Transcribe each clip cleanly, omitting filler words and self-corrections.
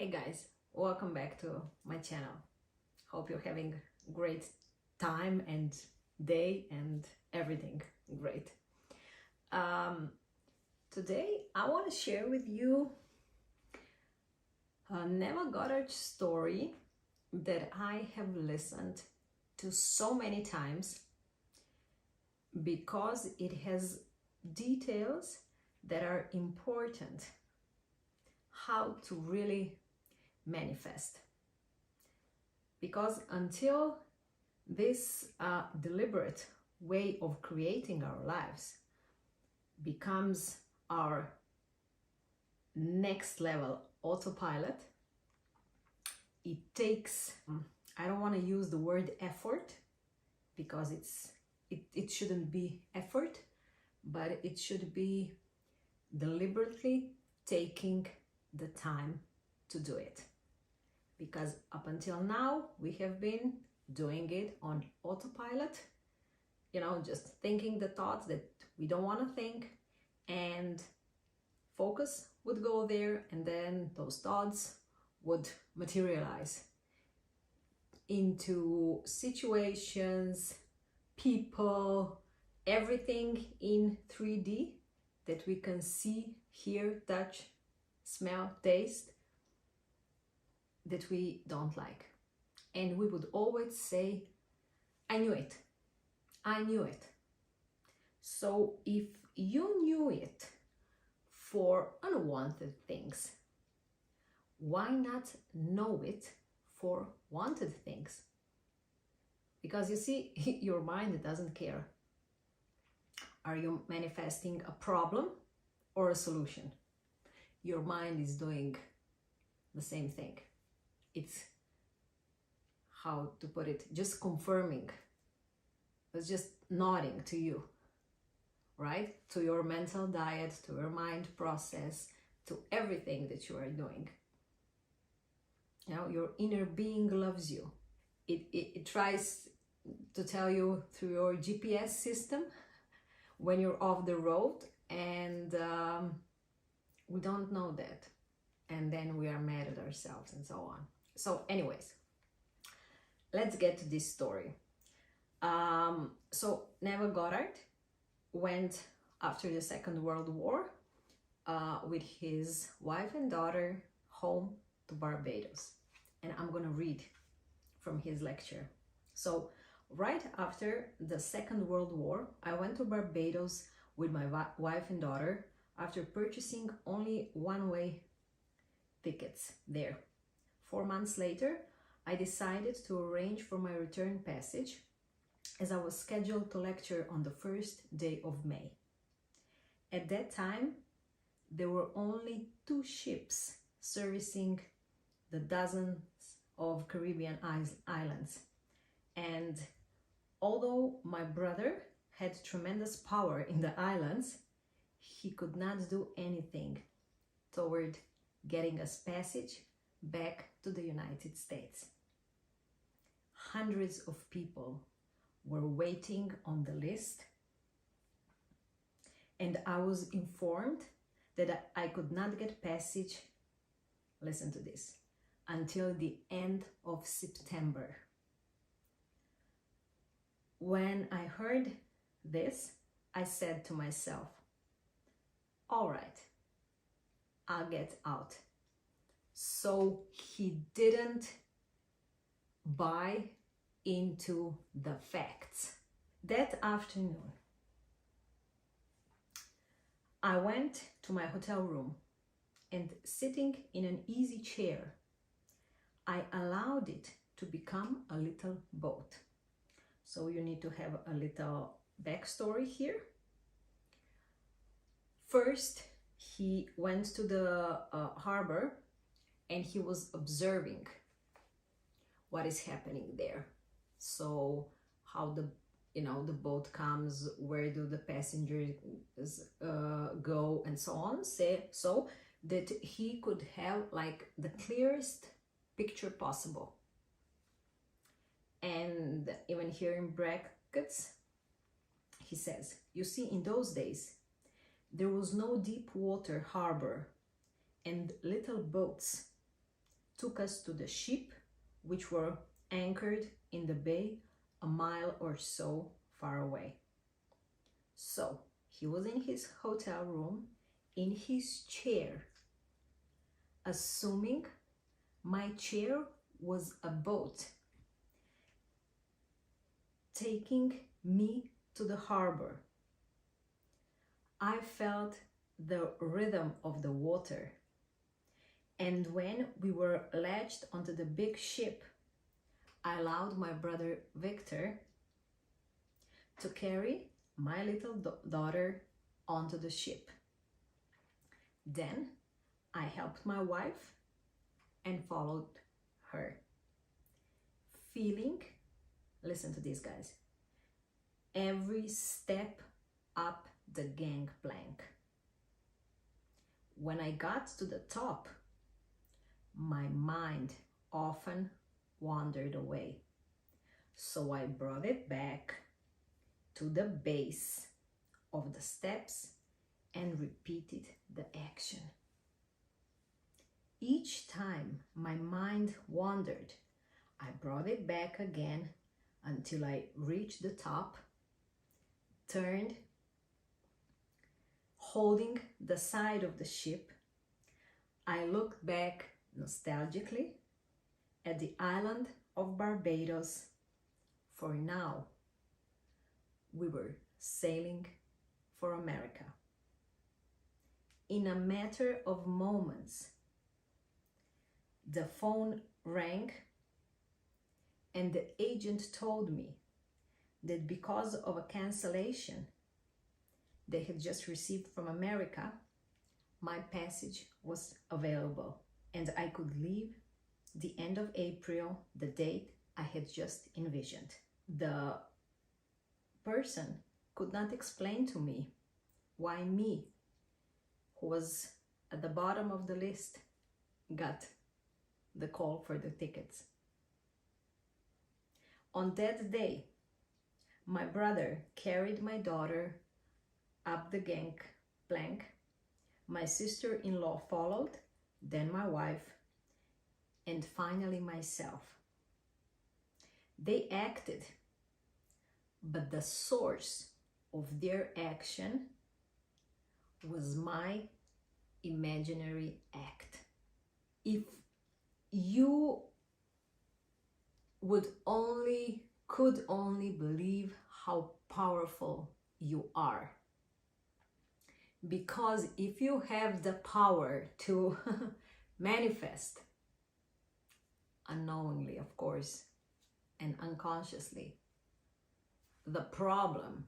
Hey guys, welcome back to my channel. Hope you're having great time and day and everything great. Today I want to share with you a Neville Goddard story that I have listened to so many times because it has details that are important, how to really manifest. Because until this deliberate way of creating our lives becomes our next level autopilot, it takes, I don't want to use the word effort because it shouldn't be effort, but it should be deliberately taking the time to do it. Because up until now, we have been doing it on autopilot, just thinking the thoughts that we don't want to think, and focus would go there, and then those thoughts would materialize into situations, people, everything in 3D that we can see, hear, touch, smell, taste, that we don't like. And we would always say, I knew it. I knew it. So if you knew it for unwanted things, why not know it for wanted things? Because you see, your mind doesn't care. Are you manifesting a problem or a solution? Your mind is doing the same thing. It's, how to put it, just confirming. It's just nodding to you, right? To your mental diet, to your mind process, to everything that you are doing. Your inner being loves you. It tries to tell you through your GPS system when you're off the road, and we don't know that. And then we are mad at ourselves and so on. So anyways, let's get to this story. So Neville Goddard went after the Second World War with his wife and daughter home to Barbados. And I'm going to read from his lecture. So right after the Second World War, I went to Barbados with my wife and daughter after purchasing only one-way tickets there. 4 months later, I decided to arrange for my return passage as I was scheduled to lecture on the first day of May. At that time, there were only 2 ships servicing the dozens of Caribbean islands. And although my brother had tremendous power in the islands, he could not do anything toward getting us passage back to the United States. Hundreds of people were waiting on the list, and I was informed that I could not get passage, listen to this, until the end of September. When I heard this, I said to myself, all right, I'll get out. So he didn't buy into the facts. That afternoon, I went to my hotel room, and sitting in an easy chair, I allowed it to become a little boat. So you need to have a little backstory here. First, he went to the harbor, and he was observing what is happening there. So how the boat comes, where do the passengers go, and so on, so that he could have like the clearest picture possible. And even here in brackets, he says, you see, in those days, there was no deep water harbor and little boats took us to the ship, which were anchored in the bay a mile or so far away. So he was in his hotel room, in his chair, assuming my chair was a boat taking me to the harbor. I felt the rhythm of the water, and when we were latched onto the big ship, I allowed my brother Victor to carry my little daughter onto the ship. Then I helped my wife and followed her, feeling, listen to this guys, every step up the gangplank. When I got to the top, my mind often wandered away, so I brought it back to the base of the steps and repeated the action. Each time my mind wandered, I brought it back again until I reached the top, turned, holding the side of the ship. I looked back nostalgically at the island of Barbados, for now we were sailing for America. In a matter of moments, the phone rang and the agent told me that because of a cancellation they had just received from America, my passage was available and I could leave the end of April, the date I had just envisioned. The person could not explain to me why me, who was at the bottom of the list, got the call for the tickets. On that day, my brother carried my daughter up the gangplank. My sister-in-law followed, then my wife, and finally myself. They acted, but the source of their action was my imaginary act. If you could only believe how powerful you are. Because if you have the power to manifest, unknowingly, of course, and unconsciously, the problem,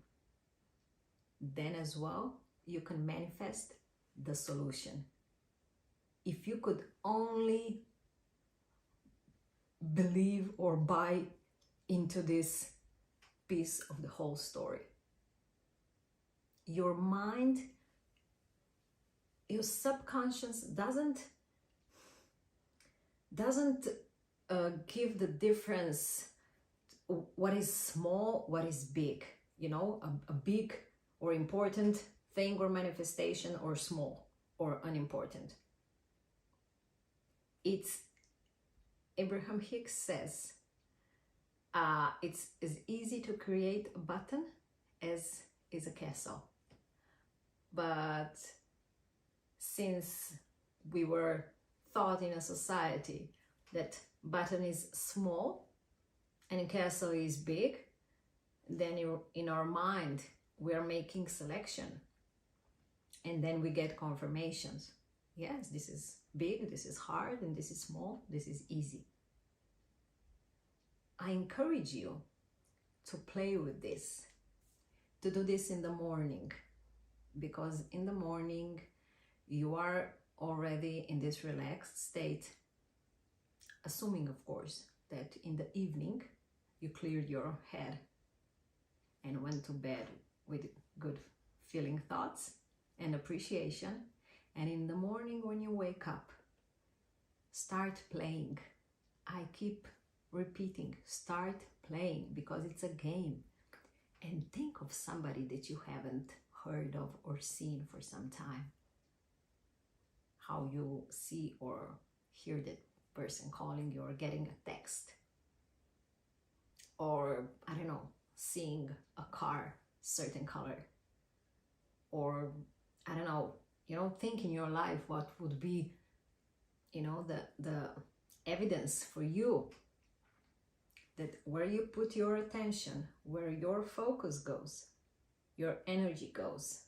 then as well, you can manifest the solution. If you could only believe or buy into this piece of the whole story. Your mind, your subconscious doesn't give the difference what is small, what is big, you know, a big or important thing or manifestation, or small or unimportant. It's Abraham Hicks says, it's as easy to create a button as is a castle. But since we were taught in a society that button is small and a castle is big, then in our mind we are making selection, and then we get confirmations. Yes, this is big, this is hard, and this is small, this is easy. I encourage you to play with this, to do this in the morning, because in the morning you are already in this relaxed state, assuming of course that in the evening you cleared your head and went to bed with good feeling thoughts and appreciation. And in the morning when you wake up, start playing. I keep repeating, start playing, because it's a game. And think of somebody that you haven't heard of or seen for some time. How you see or hear that person calling you or getting a text, or I don't know, seeing a car certain color, or I don't know, think in your life what would be, the evidence for you that where you put your attention, where your focus goes, your energy goes,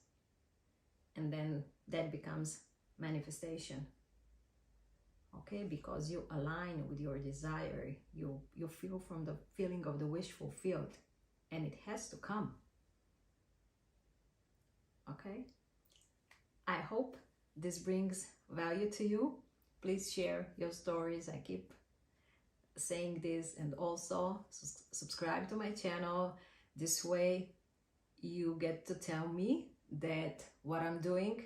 and then that becomes manifestation. Okay, because you align with your desire, you feel from the feeling of the wish fulfilled, and it has to come. Okay, I hope this brings value to you. Please share your stories. I keep saying this, and also subscribe to my channel. This way you get to tell me that what I'm doing,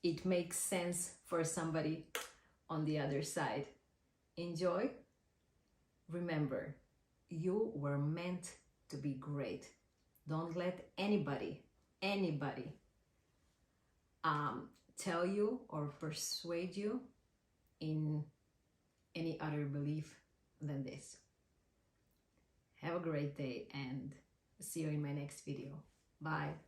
it makes sense for somebody on the other side. Enjoy. Remember, you were meant to be great. Don't let anybody tell you or persuade you in any other belief than this. Have a great day and see you in my next video. Bye.